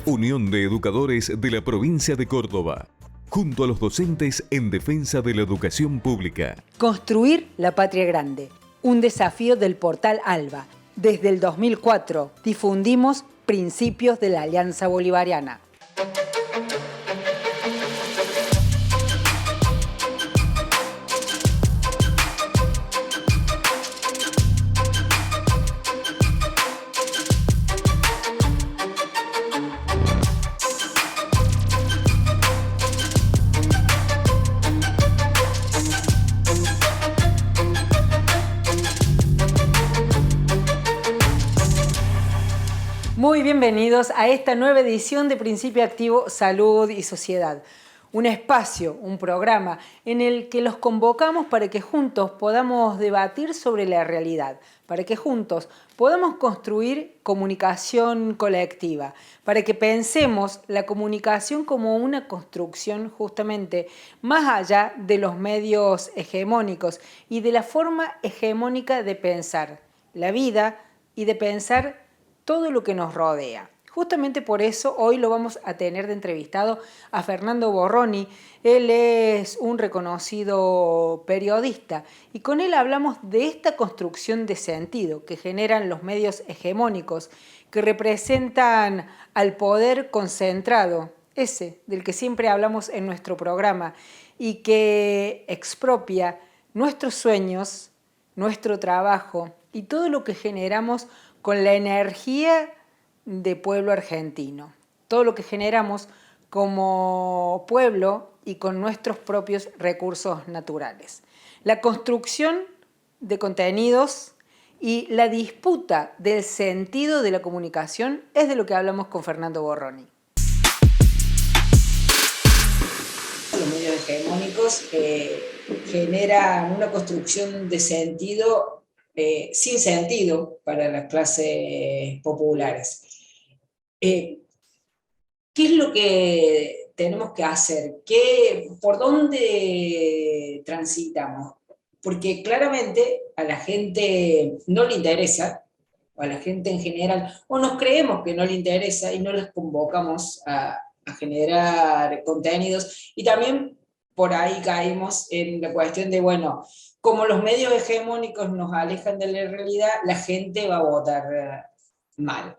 Unión de Educadores de la Provincia de Córdoba, junto a los docentes en defensa de la educación pública. Construir la patria grande, un desafío del portal ALBA. Desde el 2004 difundimos principios de la Alianza Bolivariana. Muy bienvenidos a esta nueva edición de Principio Activo, Salud y Sociedad. Un espacio, un programa en el que los convocamos para que juntos podamos debatir sobre la realidad, para que juntos podamos construir comunicación colectiva, para que pensemos la comunicación como una construcción justamente más allá de los medios hegemónicos y de la forma hegemónica de pensar la vida y de pensar todo lo que nos rodea. Justamente por eso hoy lo vamos a tener de entrevistado a Fernando Borroni. Él es un reconocido periodista y con él hablamos de esta construcción de sentido que generan los medios hegemónicos, que representan al poder concentrado, ese del que siempre hablamos en nuestro programa, y que expropia nuestros sueños, nuestro trabajo y todo lo que generamos con la energía de pueblo argentino, todo lo que generamos como pueblo y con nuestros propios recursos naturales. La construcción de contenidos y la disputa del sentido de la comunicación es de lo que hablamos con Fernando Borroni. Los medios hegemónicos generan una construcción de sentido sin sentido para las clases populares. ¿Qué es lo que tenemos que hacer? ¿Por dónde transitamos? Porque claramente a la gente no le interesa, o a la gente en general, o nos creemos que no le interesa y no les convocamos a generar contenidos. Y también por ahí caímos en la cuestión de, bueno, como los medios hegemónicos nos alejan de la realidad, la gente va a votar mal.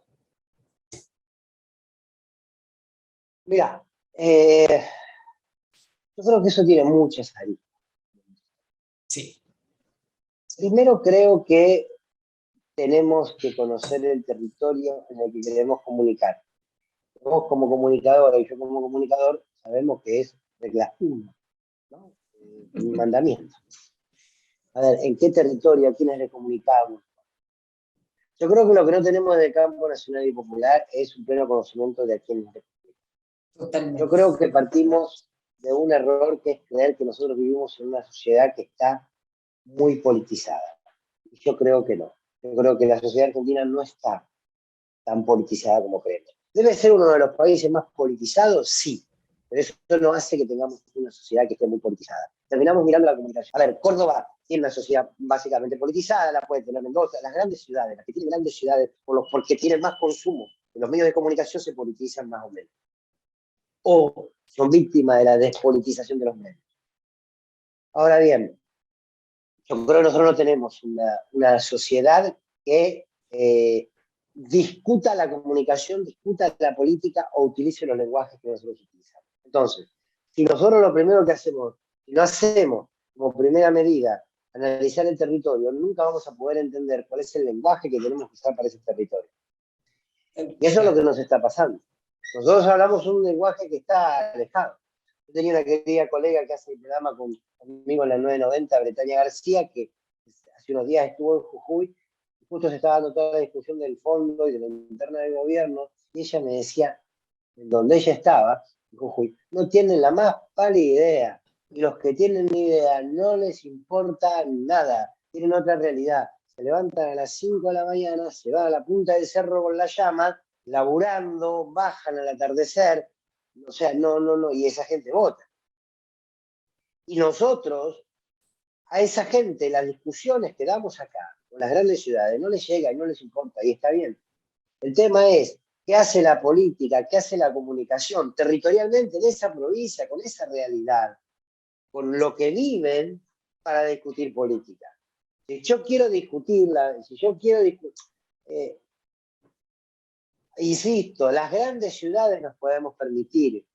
Mira, yo creo que eso tiene muchas aristas. Sí. Primero creo que tenemos que conocer el territorio en el que queremos comunicar. Vos como comunicadora y yo como comunicador sabemos que es regla 1, ¿no? Un mandamiento. A ver, ¿en qué territorio? ¿A quiénes le comunicamos? Yo creo que lo que no tenemos en el campo nacional y popular es un pleno conocimiento de a quiénes le comunicamos. Totalmente. Yo creo que partimos de un error que es creer que nosotros vivimos en una sociedad que está muy politizada. Y yo creo que no. Yo creo que la sociedad argentina no está tan politizada como creemos. ¿Debe ser uno de los países más politizados? Sí. Pero eso no hace que tengamos una sociedad que esté muy politizada. Terminamos mirando la comunicación. A ver, Córdoba tiene una sociedad básicamente politizada, la puede tener Mendoza, las grandes ciudades, las que tienen grandes ciudades, porque tienen más consumo. Los medios de comunicación se politizan más o menos. O son víctimas de la despolitización de los medios. Ahora bien, yo creo que nosotros no tenemos una sociedad que discuta la comunicación, discuta la política o utilice los lenguajes que nosotros utilizamos. Entonces, si nosotros lo primero que hacemos, si no hacemos como primera medida analizar el territorio, nunca vamos a poder entender cuál es el lenguaje que tenemos que usar para ese territorio. Y eso es lo que nos está pasando. Nosotros hablamos un lenguaje que está alejado. Yo tenía una querida colega que hace el programa conmigo en la 990, Bretaña García, que hace unos días estuvo en Jujuy, y justo se estaba dando toda la discusión del fondo y de la interna del gobierno, y ella me decía, en donde ella estaba, en Jujuy, no tienen la más pálida idea, y los que tienen ni idea no les importa nada, tienen otra realidad. Se levantan a las 5 de la mañana, se van a la punta del cerro con la llama, laburando, bajan al atardecer, o sea, no, y esa gente vota. Y nosotros, a esa gente, las discusiones que damos acá, con las grandes ciudades, no les llega y no les importa, y está bien. El tema es qué hace la política, qué hace la comunicación territorialmente en esa provincia, con esa realidad, con lo que viven para discutir política. Si yo quiero discutirla, si yo quiero discutir, insisto, las grandes ciudades nos podemos permitir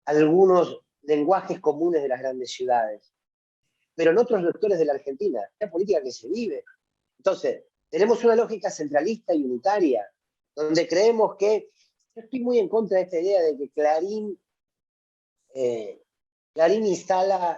algunos lenguajes comunes de las grandes ciudades, pero en otros sectores de la Argentina, es la política que se vive. Entonces, tenemos una lógica centralista y unitaria, donde creemos que, yo estoy muy en contra de esta idea de que Clarín instala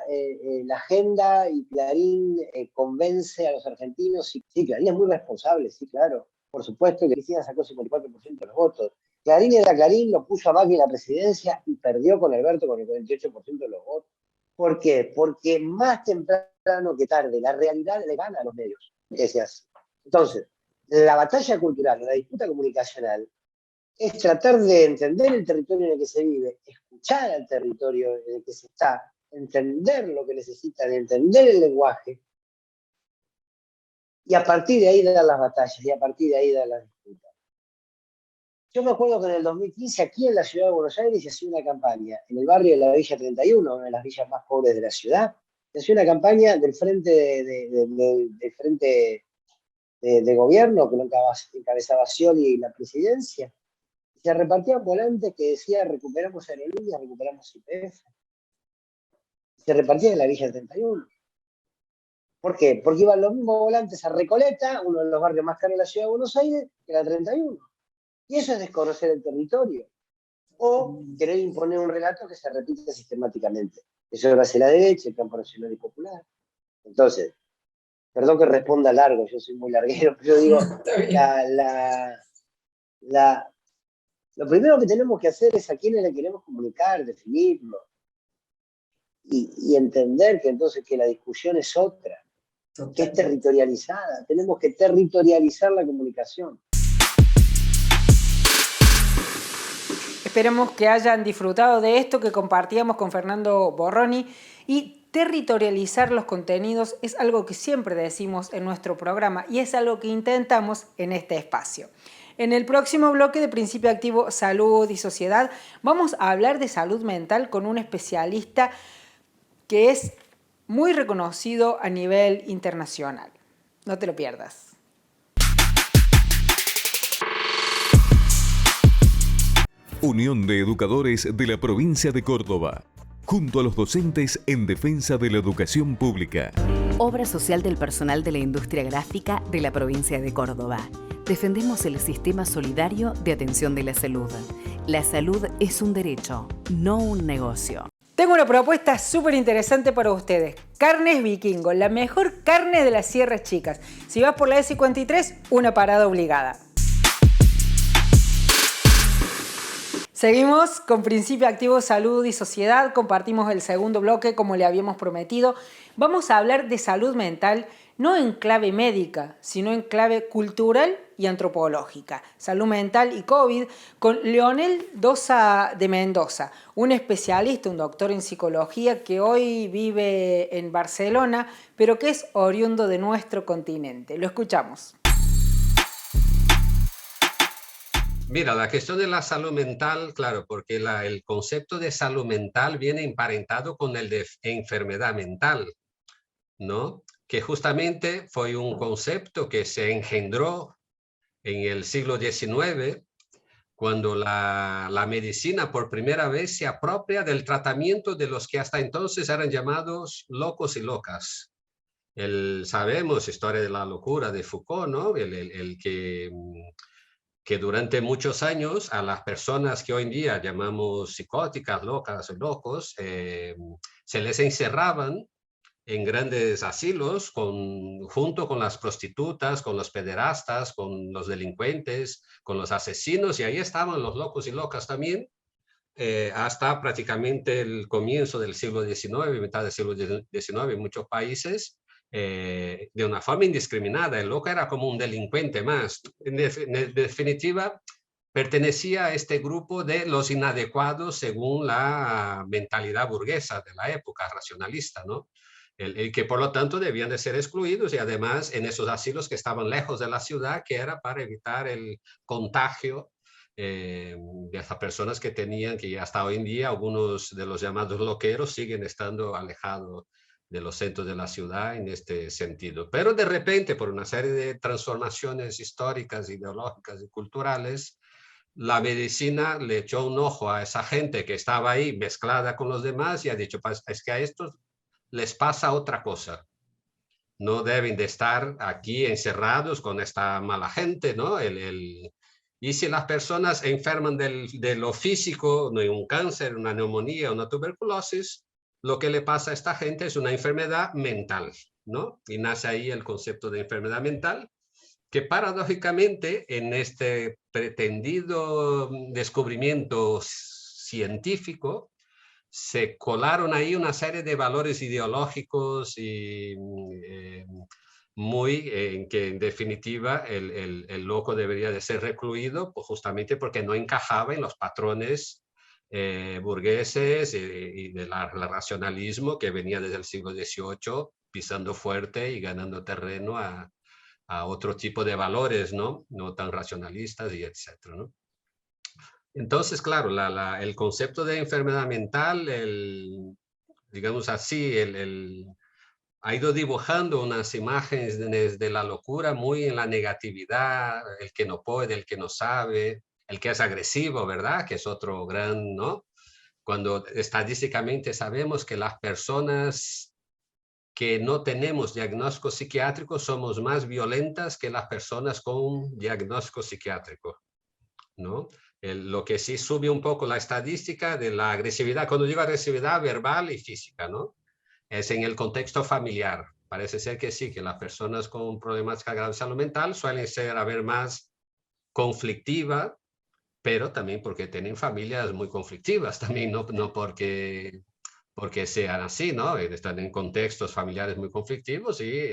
la agenda y Clarín convence a los argentinos. Sí, Clarín es muy responsable, sí, claro. Por supuesto que Cristina sacó 54% de los votos. Clarín era Clarín, lo puso a Macri en la presidencia y perdió con Alberto con el 48% de los votos. ¿Por qué? Porque más temprano que tarde la realidad le gana a los medios. Que se hace. Entonces, la batalla cultural, la disputa comunicacional, es tratar de entender el territorio en el que se vive, escuchar al territorio en el que se está, entender lo que necesitan, entender el lenguaje, y a partir de ahí dar las batallas, y a partir de ahí dar las disputas. Yo me acuerdo que en el 2015, aquí en la ciudad de Buenos Aires, se hacía una campaña, en el barrio de la Villa 31, una de las villas más pobres de la ciudad, se hacía una campaña del frente de gobierno, que lo encabezaba Scioli y la presidencia. Se repartían volantes que decía recuperamos aerolíneas, recuperamos YPF. Se repartían en la Villa 31. ¿Por qué? Porque iban los mismos volantes a Recoleta, uno de los barrios más caros de la ciudad de Buenos Aires, que la 31. Y eso es desconocer el territorio. O querer imponer un relato que se repite sistemáticamente. Eso lo hace la derecha, el campo nacional y popular. Entonces, perdón que responda largo, yo soy muy larguero, pero digo, lo primero que tenemos que hacer es a quiénes le queremos comunicar, definirlo. Y entender que entonces que la discusión es otra, que es territorializada. Tenemos que territorializar la comunicación. Esperemos que hayan disfrutado de esto que compartíamos con Fernando Borroni. Y territorializar los contenidos es algo que siempre decimos en nuestro programa y es algo que intentamos en este espacio. En el próximo bloque de Principio Activo, Salud y Sociedad, vamos a hablar de salud mental con un especialista que es muy reconocido a nivel internacional. No te lo pierdas. Unión de Educadores de la Provincia de Córdoba, junto a los docentes en defensa de la educación pública. Obra social del personal de la industria gráfica de la provincia de Córdoba. Defendemos el sistema solidario de atención de la salud. La salud es un derecho, no un negocio. Tengo una propuesta súper interesante para ustedes. Carnes Vikingo, la mejor carne de las Sierras Chicas. Si vas por la E53, una parada obligada. Seguimos con Principio Activo, Salud y Sociedad. Compartimos el segundo bloque como le habíamos prometido. Vamos a hablar de salud mental, no en clave médica, sino en clave cultural y antropológica. Salud mental y COVID con Leonel Dosa de Mendoza, un especialista, un doctor en psicología que hoy vive en Barcelona, pero que es oriundo de nuestro continente. Lo escuchamos. Mira, la cuestión de la salud mental, claro, porque el concepto de salud mental viene emparentado con el de enfermedad mental, ¿no? Que justamente fue un concepto que se engendró en el siglo XIX, cuando la medicina por primera vez se apropia del tratamiento de los que hasta entonces eran llamados locos y locas. Sabemos Historia de la locura de Foucault, ¿no? El que durante muchos años a las personas que hoy en día llamamos psicóticas, locas o locos, se les encerraban en grandes asilos junto con las prostitutas, con los pederastas, con los delincuentes, con los asesinos, y ahí estaban los locos y locas también, hasta prácticamente el comienzo del siglo XIX, mitad del siglo XIX en muchos países, de una forma indiscriminada. El loco era como un delincuente más. En definitiva, pertenecía a este grupo de los inadecuados según la mentalidad burguesa de la época, racionalista, ¿no? El que por lo tanto debían de ser excluidos, y además en esos asilos que estaban lejos de la ciudad, que era para evitar el contagio de estas personas que tenían, que hasta hoy en día algunos de los llamados loqueros siguen estando alejados de los centros de la ciudad en este sentido. Pero de repente, por una serie de transformaciones históricas, ideológicas y culturales, la medicina le echó un ojo a esa gente que estaba ahí mezclada con los demás y ha dicho, pues, es que a estos les pasa otra cosa. No deben de estar aquí encerrados con esta mala gente, ¿no? Y si las personas enferman de lo físico, un cáncer, una neumonía, una tuberculosis, lo que le pasa a esta gente es una enfermedad mental, ¿no? Y nace ahí el concepto de enfermedad mental, que paradójicamente en este pretendido descubrimiento científico se colaron ahí una serie de valores ideológicos y en que en definitiva el loco debería de ser recluido pues, justamente porque no encajaba en los patrones burgueses y del racionalismo que venía desde el siglo XVIII pisando fuerte y ganando terreno a otro tipo de valores, ¿no? No tan racionalistas y etcétera, ¿no? Entonces, claro, el concepto de enfermedad mental, digamos así, ha ido dibujando unas imágenes de la locura muy en la negatividad, el que no puede, el que no sabe, el que es agresivo, ¿verdad? Que es otro gran, ¿no? Cuando estadísticamente sabemos que las personas que no tenemos diagnóstico psiquiátrico somos más violentas que las personas con diagnóstico psiquiátrico, ¿no? Lo que sí sube un poco la estadística de la agresividad, cuando digo agresividad verbal y física, ¿no? Es en el contexto familiar. Parece ser que sí, que las personas con problemática grave de salud mental suelen ser a ver más conflictiva, pero también porque tienen familias muy conflictivas, también no porque sean así, ¿no? Están en contextos familiares muy conflictivos y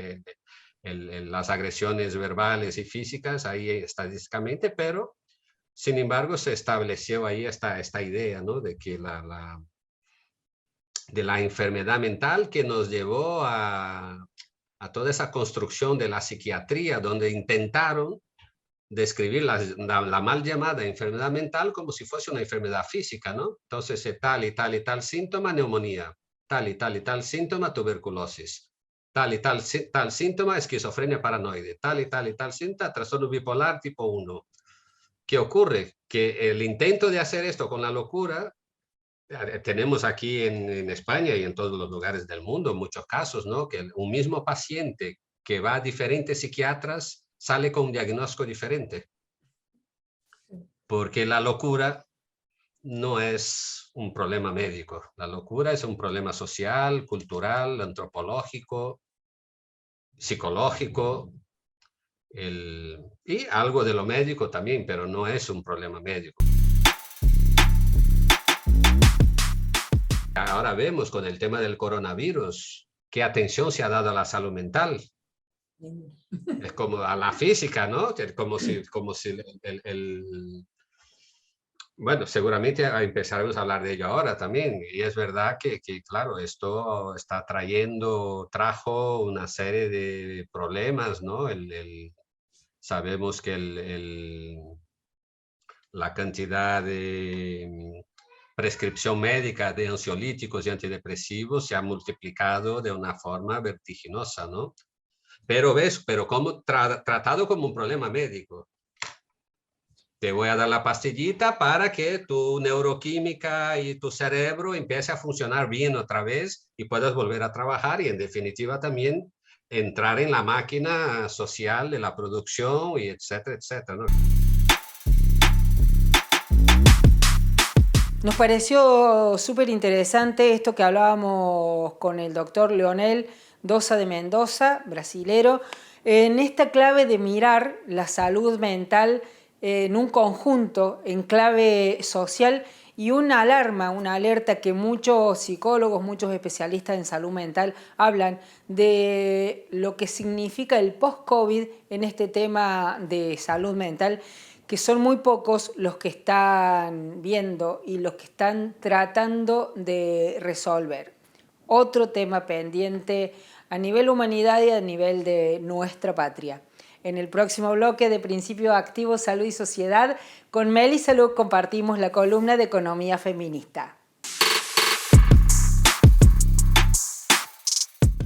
las agresiones verbales y físicas ahí estadísticamente, pero sin embargo se estableció ahí esta idea, ¿no? De que de la enfermedad mental que nos llevó a toda esa construcción de la psiquiatría, donde intentaron describir la mal llamada enfermedad mental como si fuese una enfermedad física, ¿no? Entonces, tal y tal y tal síntoma, neumonía, tal y tal síntoma, tuberculosis, tal y tal síntoma, esquizofrenia paranoide, tal y tal síntoma, trastorno bipolar tipo 1. ¿Qué ocurre? Que el intento de hacer esto con la locura, tenemos aquí en España y en todos los lugares del mundo muchos casos, ¿no? Que un mismo paciente que va a diferentes psiquiatras sale con un diagnóstico diferente. Porque la locura no es un problema médico. La locura es un problema social, cultural, antropológico, psicológico, y algo de lo médico también, pero no es un problema médico. Ahora vemos con el tema del coronavirus qué atención se ha dado a la salud mental. Es como a la física, ¿no? Como si bueno, seguramente empezaremos a hablar de ello ahora también. Y es verdad que claro, esto está trajo una serie de problemas, ¿no? Sabemos que la cantidad de prescripción médica de ansiolíticos y antidepresivos se ha multiplicado de una forma vertiginosa, ¿no? Pero como tratado como un problema médico. Te voy a dar la pastillita para que tu neuroquímica y tu cerebro empiece a funcionar bien otra vez y puedas volver a trabajar y en definitiva también entrar en la máquina social de la producción y etcétera, etcétera, ¿no? Nos pareció súper interesante esto que hablábamos con el doctor Leonel Dosa de Mendoza, brasilero, en esta clave de mirar la salud mental en un conjunto, en clave social y una alarma, una alerta que muchos psicólogos, muchos especialistas en salud mental hablan de lo que significa el post-COVID en este tema de salud mental, que son muy pocos los que están viendo y los que están tratando de resolver. Otro tema pendiente a nivel humanidad y a nivel de nuestra patria. En el próximo bloque de Principio Activo, Salud y Sociedad, con Melissa Luc compartimos la columna de Economía Feminista.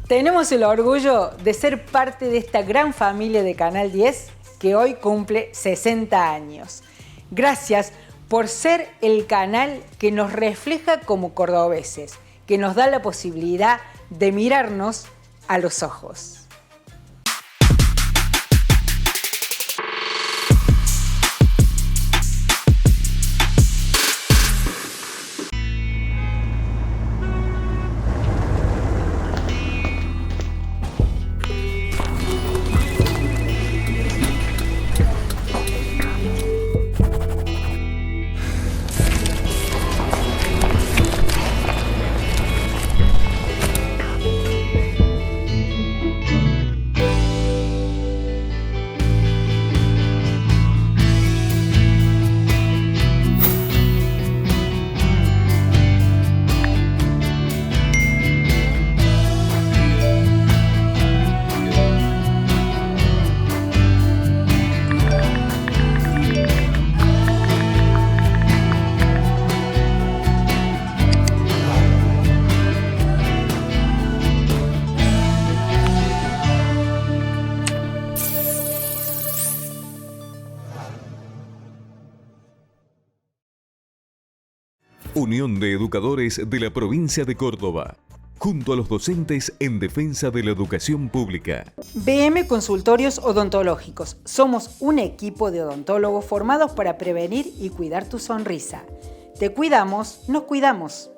Tenemos el orgullo de ser parte de esta gran familia de Canal 10 que hoy cumple 60 años. Gracias por ser el canal que nos refleja como cordobeses, que nos da la posibilidad de mirarnos a los ojos. Unión de Educadores de la Provincia de Córdoba, junto a los docentes en defensa de la educación pública. BM Consultorios Odontológicos. Somos un equipo de odontólogos formados para prevenir y cuidar tu sonrisa. Te cuidamos, nos cuidamos.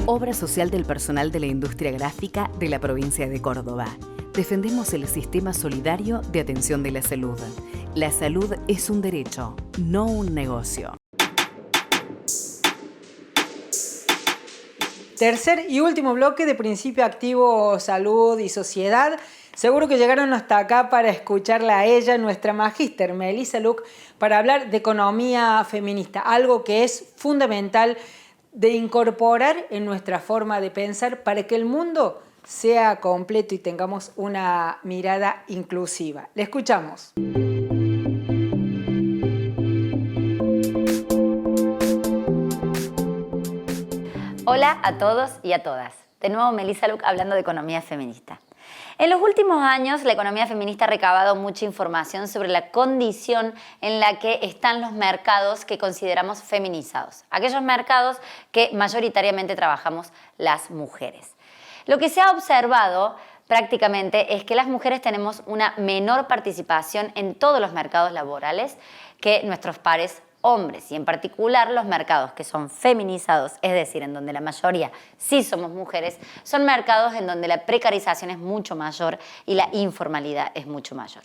Obra social del personal de la industria gráfica de la provincia de Córdoba. Defendemos el sistema solidario de atención de la salud. La salud es un derecho, no un negocio. Tercer y último bloque de Principio Activo, Salud y Sociedad. Seguro que llegaron hasta acá para escucharla a ella, nuestra magíster Melissa Luc, para hablar de economía feminista, algo que es fundamental de incorporar en nuestra forma de pensar para que el mundo sea completo y tengamos una mirada inclusiva. Le escuchamos. Hola a todos y a todas. De nuevo Melissa Luc hablando de economía feminista. En los últimos años, la economía feminista ha recabado mucha información sobre la condición en la que están los mercados que consideramos feminizados, aquellos mercados que mayoritariamente trabajamos las mujeres. Lo que se ha observado prácticamente es que las mujeres tenemos una menor participación en todos los mercados laborales que nuestros pares hombres, y en particular los mercados que son feminizados, es decir, en donde la mayoría sí somos mujeres, son mercados en donde la precarización es mucho mayor y la informalidad es mucho mayor.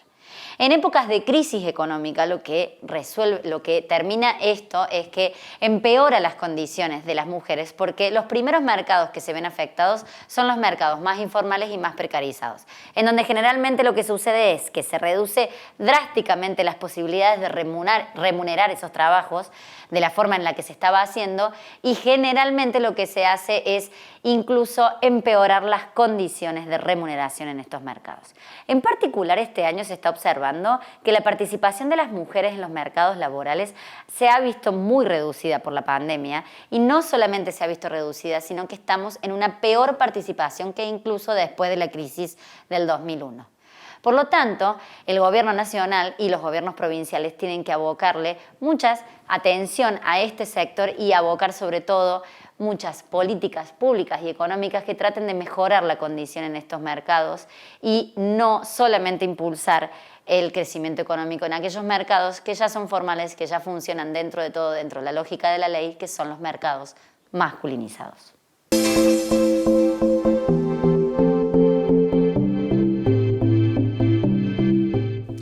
En épocas de crisis económica lo que termina esto es que empeora las condiciones de las mujeres, porque los primeros mercados que se ven afectados son los mercados más informales y más precarizados, en donde generalmente lo que sucede es que se reduce drásticamente las posibilidades de remunerar esos trabajos de la forma en la que se estaba haciendo, y generalmente lo que se hace es incluso empeorar las condiciones de remuneración en estos mercados. En particular, este año se está observando que la participación de las mujeres en los mercados laborales se ha visto muy reducida por la pandemia, y no solamente se ha visto reducida, sino que estamos en una peor participación que incluso después de la crisis del 2001. Por lo tanto, el gobierno nacional y los gobiernos provinciales tienen que abocarle mucha atención a este sector y abocar sobre todo muchas políticas públicas y económicas que traten de mejorar la condición en estos mercados, y no solamente impulsar el crecimiento económico en aquellos mercados que ya son formales, que ya funcionan dentro de todo, dentro de la lógica de la ley, que son los mercados masculinizados.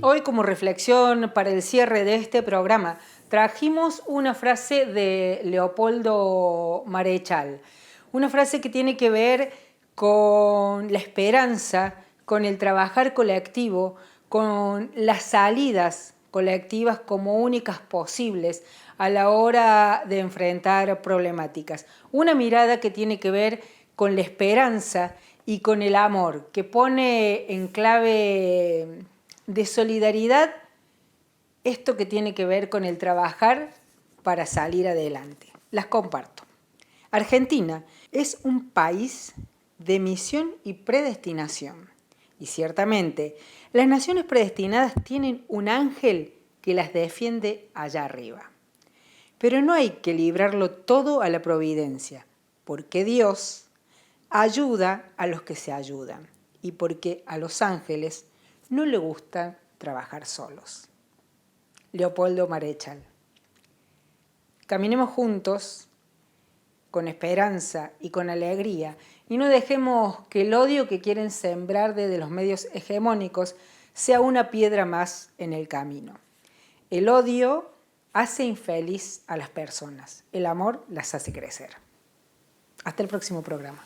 Hoy, como reflexión para el cierre de este programa, trajimos una frase de Leopoldo Marechal, una frase que tiene que ver con la esperanza, con el trabajar colectivo, con las salidas colectivas como únicas posibles a la hora de enfrentar problemáticas. Una mirada que tiene que ver con la esperanza y con el amor, que pone en clave de solidaridad esto que tiene que ver con el trabajar para salir adelante. Las comparto. Argentina es un país de misión y predestinación. Y ciertamente, las naciones predestinadas tienen un ángel que las defiende allá arriba. Pero no hay que librarlo todo a la providencia, porque Dios ayuda a los que se ayudan y porque a los ángeles no le gusta trabajar solos. Leopoldo Marechal. Caminemos juntos con esperanza y con alegría y no dejemos que el odio que quieren sembrar desde los medios hegemónicos sea una piedra más en el camino. El odio hace infeliz a las personas, el amor las hace crecer. Hasta el próximo programa.